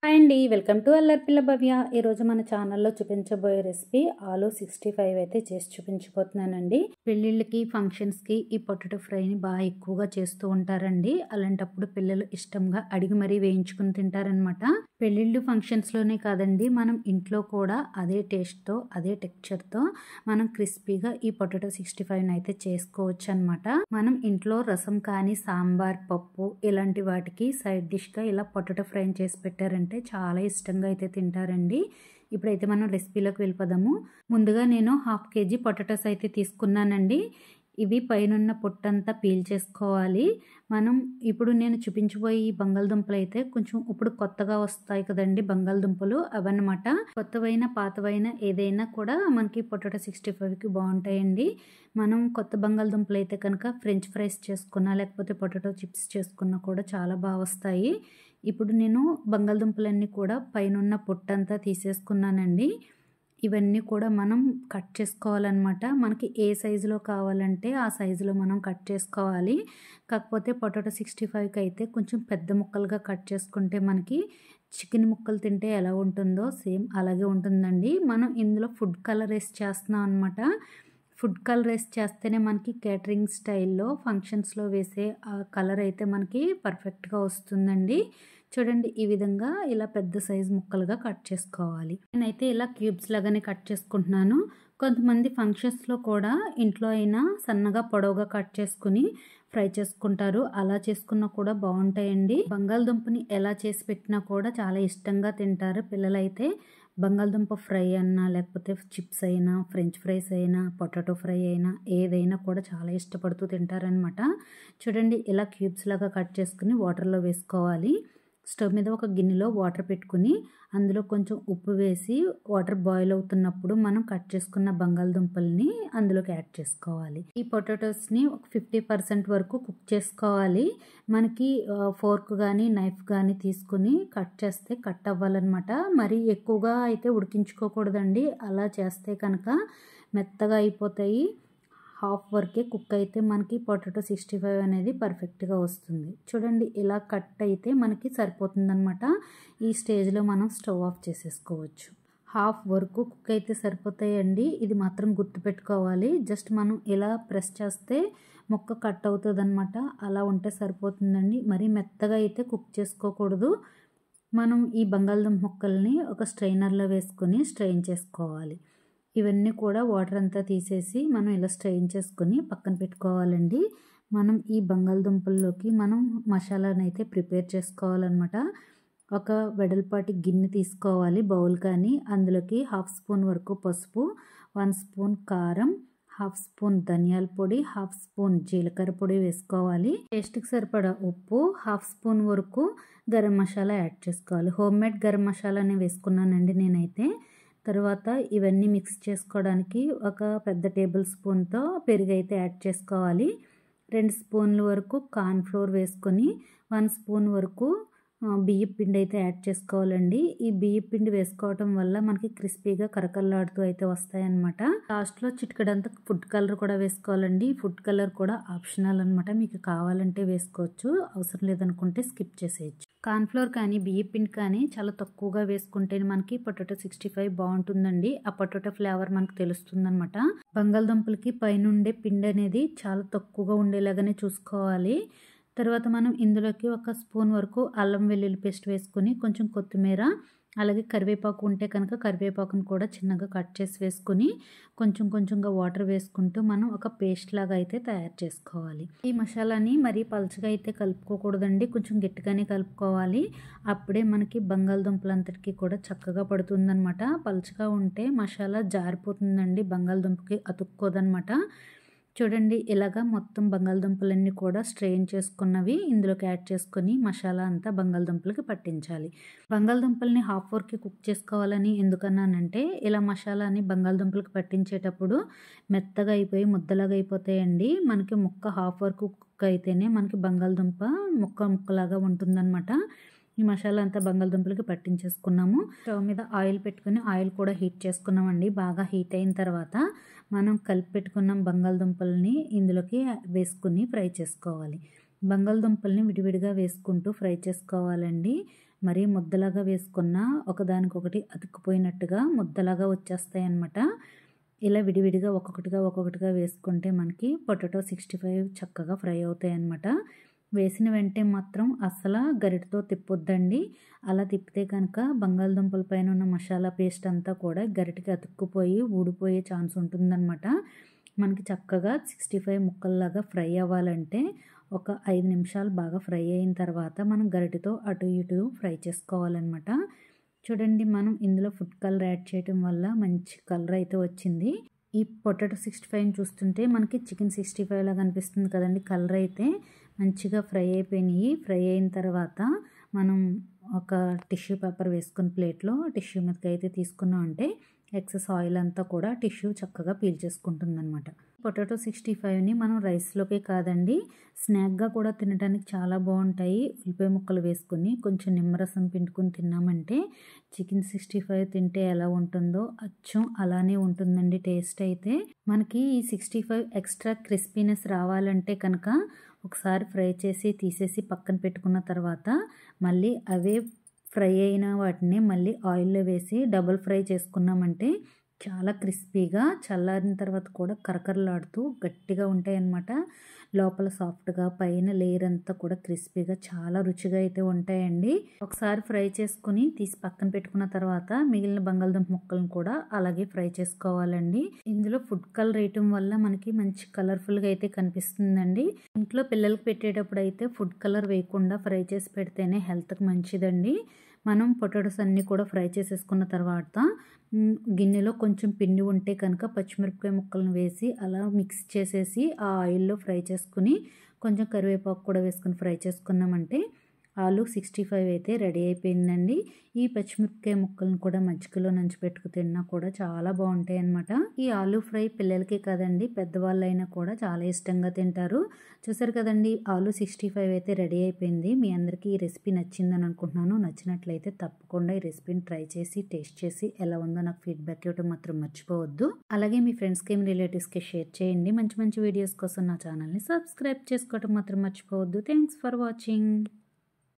Hi అండి, welcome to అల్లరి పిల్ల భవ్య. ఈరోజు మన ఛానల్లో చూపించబోయే రెసిపీ ఆలు 65 అయితే చేసి చూపించబోతున్నానండి. పెళ్ళిళ్ళకి ఫంక్షన్స్కి ఈ పొటాటో ఫ్రైని బాగా ఎక్కువగా చేస్తూ ఉంటారండి. అలాంటప్పుడు పిల్లలు ఇష్టంగా అడిగి మరీ వేయించుకుని తింటారనమాట. పెళ్ళిళ్ళు ఫంక్షన్స్లోనే కాదండి, మనం ఇంట్లో కూడా అదే టేస్ట్తో అదే టెక్స్చర్తో మనం క్రిస్పీగా ఈ పొటాటో 65 అయితే చేసుకోవచ్చు అనమాట. మనం ఇంట్లో రసం కానీ సాంబార్, పప్పు ఇలాంటి వాటికి సైడ్ డిష్గా ఇలా పొటాటో ఫ్రై చేసి పెట్టారంటే చాలా ఇష్టంగా అయితే తింటారండి. ఇప్పుడైతే మనం రెసిపీలోకి వెళ్ళిపోదాము. ముందుగా నేను 1/2 kg పొటాటోస్ అయితే తీసుకున్నానండి. ఇవి పైనున్న పొట్టంతా పీల్ చేసుకోవాలి. మనం ఇప్పుడు నేను చూపించబోయే ఈ బంగాళదుంపలు అయితే కొంచెం ఇప్పుడు కొత్తగా వస్తాయి కదండి బంగాళదుంపలు, అవన్నమాట. కొత్తవైన పాతవైన ఏదైనా కూడా మనకి పొటాటో 65కి బాగుంటాయండి. మనం కొత్త బంగాళదుంపలు అయితే కనుక ఫ్రెంచ్ ఫ్రైస్ చేసుకున్నా లేకపోతే పొటాటో చిప్స్ చేసుకున్నా కూడా చాలా బాగా వస్తాయి. ఇప్పుడు నేను బంగాళదుంపలన్నీ కూడా పైనున్న పొట్టంతా తీసేసుకున్నానండి. ఇవన్నీ కూడా మనం కట్ చేసుకోవాలన్నమాట. మనకి ఏ సైజులో కావాలంటే ఆ సైజులో మనం కట్ చేసుకోవాలి. కాకపోతే పొటాటో 65కి అయితే కొంచెం పెద్ద ముక్కలుగా కట్ చేసుకుంటే మనకి చికెన్ ముక్కలు తింటే ఎలా ఉంటుందో సేమ్ అలాగే ఉంటుందండి. మనం ఇందులో ఫుడ్ కలర్ వేసి చేస్తున్నాం అనమాట. ఫుడ్ కలర్ వేసి చేస్తేనే మనకి కేటరింగ్ స్టైల్లో ఫంక్షన్స్లో వేసే ఆ కలర్ అయితే మనకి పర్ఫెక్ట్గా వస్తుందండి. చూడండి, ఈ విధంగా ఇలా పెద్ద సైజు ముక్కలుగా కట్ చేసుకోవాలి. నేనైతే ఇలా క్యూబ్స్ లాగానే కట్ చేసుకుంటున్నాను. కొంతమంది ఫంక్షన్స్లో కూడా ఇంట్లో అయినా సన్నగా పొడవుగా కట్ చేసుకుని ఫ్రై చేసుకుంటారు. అలా చేసుకున్నా కూడా బాగుంటాయండి. బంగాళదుంపని ఎలా చేసి పెట్టినా కూడా చాలా ఇష్టంగా తింటారు పిల్లలైతే. బంగాళదుంప ఫ్రై అన్నా లేకపోతే చిప్స్ అయినా ఫ్రెంచ్ ఫ్రైస్ అయినా పొటాటో ఫ్రై అయినా ఏదైనా కూడా చాలా ఇష్టపడుతూ తింటారనమాట. చూడండి, ఇలా క్యూబ్స్ లాగా కట్ చేసుకుని వాటర్లో వేసుకోవాలి. స్టవ్ మీద ఒక గిన్నెలో వాటర్ పెట్టుకుని అందులో కొంచెం ఉప్పు వేసి వాటర్ బాయిల్ అవుతున్నప్పుడు మనం కట్ చేసుకున్న బంగాళదుంపల్ని అందులోకి యాడ్ చేసుకోవాలి. ఈ పొటాటోస్ని ఒక 50% వరకు కుక్ చేసుకోవాలి. మనకి ఫోర్క్ కానీ నైఫ్ కానీ తీసుకుని కట్ చేస్తే కట్ అవ్వాలన్నమాట. మరి ఎక్కువగా అయితే ఉడికించుకోకూడదండి. అలా చేస్తే కనుక మెత్తగా అయిపోతాయి. హాఫ్ వరకే కుక్ అయితే మనకి పొటాటో 65 అనేది పర్ఫెక్ట్గా వస్తుంది. చూడండి, ఇలా కట్ అయితే మనకి సరిపోతుందన్నమాట. ఈ స్టేజ్లో మనం స్టవ్ ఆఫ్ చేసేసుకోవచ్చు. హాఫ్ వరకు కుక్ అయితే సరిపోతాయండి. ఇది మాత్రం గుర్తుపెట్టుకోవాలి. జస్ట్ మనం ఇలా ప్రెస్ చేస్తే ముక్క కట్ అవుతుంది అనమాట. అలా ఉంటే సరిపోతుందండి. మరీ మెత్తగా అయితే కుక్ చేసుకోకూడదు. మనం ఈ బంగాళదుంప ముక్కల్ని ఒక స్ట్రైనర్లో వేసుకొని స్ట్రెయిన్ చేసుకోవాలి. ఇవన్నీ కూడా వాటర్ అంతా తీసేసి మనం ఇలా స్ట్రెయిన్ చేసుకొని పక్కన పెట్టుకోవాలండి. మనం ఈ బంగాళదుంపల్లోకి మనం మసాలాను అయితే ప్రిపేర్ చేసుకోవాలన్నమాట. ఒక వెడల్పాటి గిన్నె తీసుకోవాలి, బౌల్ కానీ. అందులోకి 1/2 స్పూన్ వరకు పసుపు, 1 స్పూన్ కారం, 1/2 స్పూన్ ధనియాల పొడి, 1/2 స్పూన్ జీలకర్ర పొడి వేసుకోవాలి. టేస్ట్కి సరిపడా ఉప్పు, 1/2 స్పూన్ వరకు గరం మసాలా యాడ్ చేసుకోవాలి. హోమ్ మేడ్ గరం మసాలానే వేసుకున్నానండి నేనైతే. తర్వాత ఇవన్నీ మిక్స్ చేసుకోవడానికి ఒక పెద్ద టేబుల్ స్పూన్తో పెరుగు అయితే యాడ్ చేసుకోవాలి. 2 స్పూన్ల వరకు కార్న్ ఫ్లోర్ వేసుకొని 1 స్పూన్ వరకు బియ్యం పిండి అయితే యాడ్ చేసుకోవాలండి. ఈ బియ్యం పిండి వేసుకోవటం వల్ల మనకి క్రిస్పీగా కరకల్లాడుతూ అయితే వస్తాయన్నమాట. లాస్ట్లో చిటికెడంతా ఫుడ్ కలర్ కూడా వేసుకోవాలండి. ఫుడ్ కలర్ కూడా ఆప్షనల్ అనమాట. మీకు కావాలంటే వేసుకోవచ్చు, అవసరం లేదనుకుంటే స్కిప్ చేసేయచ్చు. కార్న్ఫ్లోర్ కానీ బియ్యం పిండి కానీ చాలా తక్కువగా వేసుకుంటే మనకి పొటాటో 65 బాగుంటుందండి. ఆ పొటాటో ఫ్లేవర్ మనకు తెలుస్తుంది అనమాట. బంగాళదుంపలకి పైనుండే పిండి అనేది చాలా తక్కువగా ఉండేలాగానే చూసుకోవాలి. తర్వాత మనం ఇందులోకి 1 స్పూన్ వరకు అల్లం వెల్లుల్లి పేస్ట్ వేసుకుని కొంచెం కొత్తిమీర అలాగే కరివేపాకు ఉంటే కనుక కరివేపాకును కూడా చిన్నగా కట్ చేసి వేసుకుని కొంచెం కొంచెంగా వాటర్ వేసుకుంటూ మనం ఒక పేస్ట్ లాగా అయితే తయారు చేసుకోవాలి. ఈ మసాలాని మరీ పలుచగా అయితే కలుపుకోకూడదండి, కొంచెం గట్టిగానే కలుపుకోవాలి. అప్పుడే మనకి బంగాళదుంపలంతటికి కూడా చక్కగా పడుతుందన్నమాట. పలుచగా ఉంటే మసాలా జారిపోతుందండి, బంగాళదుంపకి అతుక్కోదన్నమాట. చూడండి, ఇలాగా మొత్తం బంగాళదుంపలన్నీ కూడా స్ట్రెయిన్ చేసుకున్నవి ఇందులోకి యాడ్ చేసుకొని మసాలా అంతా బంగాళదుంపలకి పట్టించాలి. బంగాళదుంపల్ని హాఫ్ వరకు కుక్ చేసుకోవాలని ఎందుకన్నానంటే ఇలా మసాలాని బంగాళదుంపలకి పట్టించేటప్పుడు మెత్తగా అయిపోయి ముద్దలాగా అయిపోతాయండి. మనకి ముక్క హాఫ్ వరకు కుక్ అయితేనే మనకి బంగాళదుంప ముక్కలాగా ఉంటుందన్నమాట. ఈ మసాలా అంతా బంగాళదుంపలకి పట్టించేసుకున్నాము. స్టవ్ మీద ఆయిల్ పెట్టుకుని ఆయిల్ కూడా హీట్ చేసుకున్నామండి. బాగా హీట్ అయిన తర్వాత మనం కలిపి పెట్టుకున్న బంగాళదుంపల్ని ఇందులోకి వేసుకుని ఫ్రై చేసుకోవాలి. బంగాళదుంపల్ని విడివిడిగా వేసుకుంటూ ఫ్రై చేసుకోవాలండి. మరీ ముద్దలాగా వేసుకున్న ఒకదానికొకటి అతుక్కుపోయినట్టుగా ముద్దలాగా వచ్చేస్తాయి అన్నమాట. ఇలా విడివిడిగా ఒక్కొక్కటిగా వేసుకుంటే మనకి పొటాటో 65 చక్కగా ఫ్రై అవుతాయి అన్నమాట. వేసిన వెంటనే మాత్రం అస్సలు గరిటతో తిప్పొద్దండి. అలా తిప్పితే కనుక బంగాళదుంపల పైన ఉన్న మసాలా పేస్ట్ అంతా కూడా గరిటకి అతుక్కుపోయి ఊడిపోయే ఛాన్స్ ఉంటుందన్నమాట. మనకి చక్కగా 65 ముక్కల్లాగా ఫ్రై అవ్వాలంటే ఒక 5 నిమిషాలు బాగా ఫ్రై అయిన తర్వాత మనం గరిటెతో అటు ఇటు ఫ్రై చేసుకోవాలన్నమాట. చూడండి, మనం ఇందులో ఫుడ్ కలర్ యాడ్ చేయడం వల్ల మంచి కలర్ అయితే వచ్చింది. ఈ పొటాటో 65ని చూస్తుంటే మనకి చికెన్ 65 లాగా అనిపిస్తుంది కదండి. కలర్ అయితే మంచిగా ఫ్రై అయిపోయినాయి. ఫ్రై అయిన తర్వాత మనం ఒక టిష్యూ పేపర్ వేసుకుని ప్లేట్లో టిష్యూ మీదకి అయితే తీసుకున్నాం అంటే ఎక్సెస్ ఆయిల్ అంతా కూడా టిష్యూ చక్కగా పీల్చేసుకుంటుంది అనమాట. పొటాటో 65ని మనం రైస్లోకే కాదండి, స్నాక్గా కూడా తినడానికి చాలా బాగుంటాయి. ఉల్లిపాయ ముక్కలు వేసుకుని కొంచెం నిమ్మరసం పిండుకొని తిన్నామంటే చికెన్ 65 తింటే ఎలా ఉంటుందో అచ్చం అలానే ఉంటుందండి టేస్ట్ అయితే. మనకి ఈ 65 ఎక్స్ట్రా క్రిస్పీనెస్ రావాలంటే కనుక ఒకసారి ఫ్రై చేసి తీసేసి పక్కన పెట్టుకున్న తర్వాత మళ్ళీ అవే ఫ్రై అయిన వాటిని మళ్ళీ ఆయిల్లో వేసి డబుల్ ఫ్రై చేసుకున్నామంటే చాలా క్రిస్పీగా చల్లారిన తర్వాత కూడా కరకరలాడుతూ గట్టిగా ఉంటాయి అన్నమాట. లోపల సాఫ్ట్గా పైన లేయర్ అంతా కూడా క్రిస్పీగా చాలా రుచిగా అయితే ఉంటాయండి. ఒకసారి ఫ్రై చేసుకుని తీసి పక్కన పెట్టుకున్న తర్వాత మిగిలిన బంగాళదుంప ముక్కలను కూడా అలాగే ఫ్రై చేసుకోవాలండి. ఇందులో ఫుడ్ కలర్ వేయటం వల్ల మనకి మంచి కలర్ఫుల్గా అయితే కనిపిస్తుందండి. ఇంట్లో పిల్లలకి పెట్టేటప్పుడు అయితే ఫుడ్ కలర్ వేయకుండా ఫ్రై చేసి పెడితేనే హెల్త్కి మంచిదండి. మనం పొటాటోస్ అన్నీ కూడా ఫ్రై చేసేసుకున్న తర్వాత గిన్నెలో కొంచెం పిండి ఉంటే కనుక పచ్చిమిరపకాయ ముక్కలను వేసి అలా మిక్స్ చేసేసి ఆ ఆయిల్లో ఫ్రై చేసుకుని కొంచెం కరివేపాకు కూడా వేసుకుని ఫ్రై చేసుకున్నామంటే ఆలు 65 అయితే రెడీ అయిపోయిందండి. ఈ పచ్చిమిరపకాయ ముక్కలను కూడా మజ్జిగలో నంచి పెట్టుకు తిన్నా కూడా చాలా బాగుంటాయి అన్నమాట. ఈ ఆలు ఫ్రై పిల్లలకే కదండి, పెద్దవాళ్ళైనా కూడా చాలా ఇష్టంగా తింటారు. చూసారు కదండి, ఆలు 65 అయితే రెడీ అయిపోయింది. మీ అందరికీ ఈ రెసిపీ నచ్చిందని అనుకుంటున్నాను. నచ్చినట్లయితే తప్పకుండా ఈ రెసిపీని ట్రై చేసి టేస్ట్ చేసి ఎలా ఉందో నాకు ఫీడ్బ్యాక్ ఇవ్వడం మాత్రం మర్చిపోవద్దు. అలాగే మీ ఫ్రెండ్స్కి రిలేటివ్స్కి షేర్ చేయండి. మంచి మంచి వీడియోస్ కోసం నా ఛానల్ని సబ్స్క్రైబ్ చేసుకోవడం మాత్రం మర్చిపోవద్దు. Thanks for watching.